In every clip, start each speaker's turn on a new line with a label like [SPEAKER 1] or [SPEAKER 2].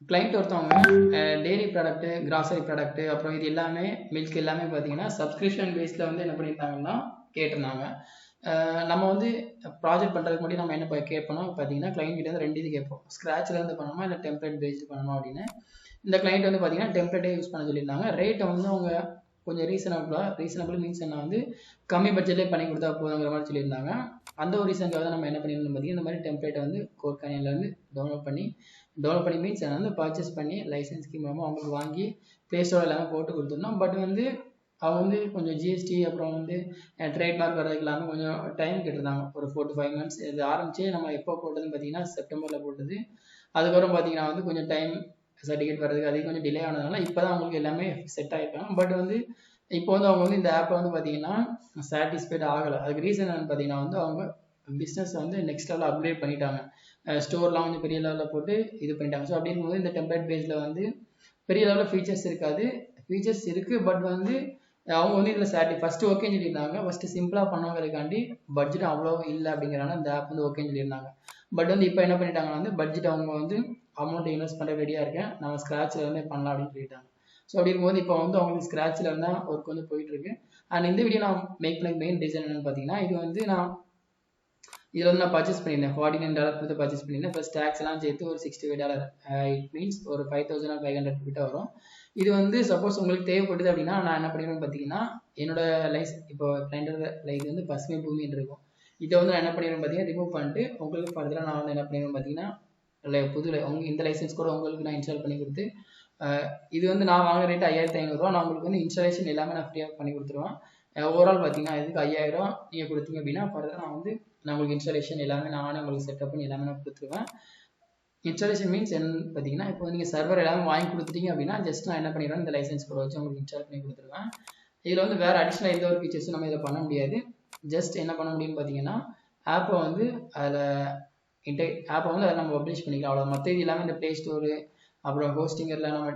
[SPEAKER 1] Client ஒருத்தவங்க dairy product, grocery product, அப்புறம் இது எல்லாமே மில்க் எல்லாமே பார்த்தீங்கன்னா சப்ஸ்கிரிப்ஷன் பேஸில் வந்து என்ன பண்ணியிருந்தாங்கன்னா கேட்டிருந்தாங்க. நம்ம வந்து ப்ராஜெக்ட் பண்ணுறதுக்கு முன்னாடி நம்ம என்ன கேட்போம் பார்த்தீங்கன்னா, கிளைண்ட் கிட்ட வந்து 2 இது கேட்போம். ஸ்க்ராட்ச்லேருந்து பண்ணணுமா இல்லை டெம்ப்ளேட் பேஸ்டு பண்ணணுமா அப்படின்னு. இந்த கிளைண்ட் வந்து பார்த்தீங்கன்னா டெம்ப்ளேட்டே யூஸ் பண்ண சொல்லியிருந்தாங்க. ரேட்டை வந்து அவங்க கொஞ்சம் ரீசனபிள் மீன்ஸ் என்ன வந்து கம்மி பட்ஜெட்லேயே பண்ணி கொடுத்தா போதுங்கிற மாதிரி சொல்லியிருந்தாங்க. அந்த ஒரு ரீசனுக்காக தான் நம்ம என்ன பண்ணியிருந்தோம் பார்த்தீங்கன்னா, இந்த மாதிரி டெம்ப்ளேட்டை வந்து கோர்கானியிலேருந்து டவுன்லோட் பண்ணி மீன்ஸ் அதை வந்து பர்ச்சேஸ் பண்ணி லைசன்ஸ் ஸ்கீம் மூலமாக அவங்களுக்கு வாங்கி ப்ளே ஸ்டோர் எல்லாமே போட்டு கொடுத்துருந்தோம். பட் வந்து அவங்க வந்து கொஞ்சம் ஜிஎஸ்டி அப்புறம் வந்து ட்ரேட்மார்க் வர்றதுக்கு எல்லாமே கொஞ்சம் டைம் கேட்டிருந்தாங்க. ஒரு 4 to 5 months. இது ஆரம்பிச்சு நம்ம எப்போ போட்டதுன்னு பார்த்தீங்கன்னா செப்டம்பரில் போட்டது. அதுக்கப்புறம் பார்த்தீங்கன்னா வந்து கொஞ்சம் டைம் சர்டிஃபிகேட் வர்றதுக்கு அது கொஞ்சம் டிலே ஆனதுனால இப்போ தான் அவங்களுக்கு எல்லாமே செட் ஆகிருக்காங்க. பட் வந்து இப்போ வந்து அவங்க வந்து இந்த ஆப்பை வந்து பார்த்தீங்கன்னா சாட்டிஸ்ஃபைட் ஆகலை. அதுக்கு ரீசன் என்னன்னு பார்த்தீங்கன்னா வந்து அவங்க பிஸ்னஸ் வந்து நெக்ஸ்ட் லெவலில் அப்கிரேட் பண்ணிட்டாங்க. ஸ்டோர்லாம் வந்து பெரிய லெவலில் போட்டு இது பண்ணிட்டாங்க. ஸோ அப்படி இருக்கும்போது இந்த டெம்ப்ளேட் பேஸில் வந்து பெரிய லெவலில் ஃபீச்சர்ஸ் இருக்காது. ஃபீச்சர்ஸ் இருக்குது, பட் வந்து அவங்க வந்து இதில் ஃபஸ்ட்டு ஓகேன்னு சொல்லியிருந்தாங்க. ஃபஸ்ட்டு சிம்பிளாக பண்ணுவாங்கிறதுக்காண்டி பட்ஜெட் அவ்வளோ இல்லை அப்படிங்கிறனால இந்த ஆப் வந்து ஓகேன்னு சொல்லியிருந்தாங்க. பட் வந்து இப்போ என்ன பண்ணிட்டாங்கன்னா வந்து பட்ஜெட் அவங்க வந்து அமௌண்ட் இன்வெஸ்ட் பண்ண ரெடியாக இருக்கேன், நம்ம ஸ்க்ராட்சில் இருந்தே பண்ணலாம் அப்படின்னு சொல்லிட்டாங்க. ஸோ அப்படி இருக்கும்போது இப்போ வந்து அவங்களுக்கு ஸ்க்ராட்சில் இருந்தால் ஒர்க் வந்து போயிட்டுருக்கு. அண்ட் இந்த வீடியோ நான் மேக் பண்ண மெயின் ரீசன் என்னென்னு பார்த்தீங்கன்னா, இது வந்து இதில் வந்து நான் பர்ச்சேஸ் பண்ணியிருந்தேன். $49 கொடுத்து பர்ச்சேஸ் பண்ணியிருந்தேன். ப்ளஸ் டேக்ஸ் எல்லாம் சேர்த்து ஒரு $65. இட் மீன்ஸ் ஒரு 5500 கிட்ட வரும். இது வந்து சப்போஸ் உங்களுக்கு தேவைப்படுது அப்படின்னா நான் என்ன பண்ணிடுவேன் பார்த்தீங்கன்னா, என்னோட இப்போ கிளைண்டோட இது வந்து பசுமை பூமின்னு இருக்கும். இதை வந்து நான் என்ன பண்ணிடுவேன் பார்த்தீங்கன்னா ரிமூவ் பண்ணிட்டு உங்களுக்கு ஃபர்தராக நான் வந்து என்ன பண்ணிடுவேன் பார்த்தீங்கன்னா இந்த லைசன்ஸ் கூட உங்களுக்கு நான் இன்ஸ்டால் பண்ணி கொடுத்து இது வந்து நான் வாங்குற ரேட்டு $5500. நான் உங்களுக்கு வந்து இன்ஸ்டாலேஷன் எல்லாமே நான் ஃப்ரீயாக பண்ணி கொடுத்துருவேன். ஓவரால் பார்த்தீங்கன்னா இதுக்கு 5000 நீங்கள் கொடுத்தீங்க அப்படின்னா ஃபர்தராக நான் உங்களுக்கு இன்ஸ்டாலேஷன் எல்லாமே நானே உங்களுக்கு செட்டப் பண்ணி எல்லாமே நான் கொடுத்துருவேன். இன்ஸ்டாலேஷன் மீன்ஸ் என்னன்னு பார்த்தீங்கன்னா, இப்போ நீங்கள் சர்வர் எல்லாமே வாங்கி கொடுத்துட்டீங்க அப்படின்னா ஜஸ்ட் நான் என்ன பண்ணிடுவேன், இந்த லைசன்ஸ் கூட வச்சு உங்களுக்கு இன்ஸ்டால் பண்ணி கொடுத்துருவேன். இதில் வந்து வேறு அடிஷ்னல் எந்த ஒரு ஃபீச்சர்ஸும் நம்ம இதை பண்ண முடியாது. ஜஸ்ட் என்ன பண்ண முடியும்னு பார்த்தீங்கன்னா, ஆப்பை வந்து அதில் நம்ம பப்ளிஷ் பண்ணிக்கலாம். அவ்வளோ மற்ற இது எல்லாமே இந்த ப்ளே ஸ்டோரு அப்புறம் ஹோஸ்டிங்கரில் நம்ம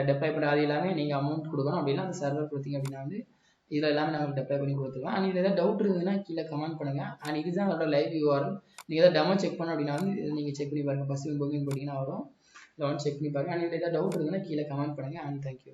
[SPEAKER 1] டெப்ளை பண்ண அது எல்லாமே நீங்கள் அமௌண்ட் கொடுக்கணும். அப்படின்னா அந்த சர்வர் கொடுத்தீங்க அப்படின்னா வந்து இதில் எல்லாமே நான் டெப்ளை பண்ணி கொடுத்துருவேன். அண்ட் இதில் ஏதாவது டவுட் இருந்ததுன்னா கீழே கமெண்ட் பண்ணுங்கள். அண்ட் இதுதான் அதோட லைவ் URL. நீங்கள் ஏதாவது டெமோ செக் பண்ணணும் அப்படின்னா வந்து இதை நீங்கள் செக் பண்ணி பாருங்கள். பசுமை பூமின்னு போட்டிங்கன்னா வரும். இதை வந்து செக் பண்ணி பாருங்கள். அண்ட் இதில் ஏதாவது டவுட் இருந்ததுன்னா கீழே கமெண்ட் பண்ணுங்கள். And thank you.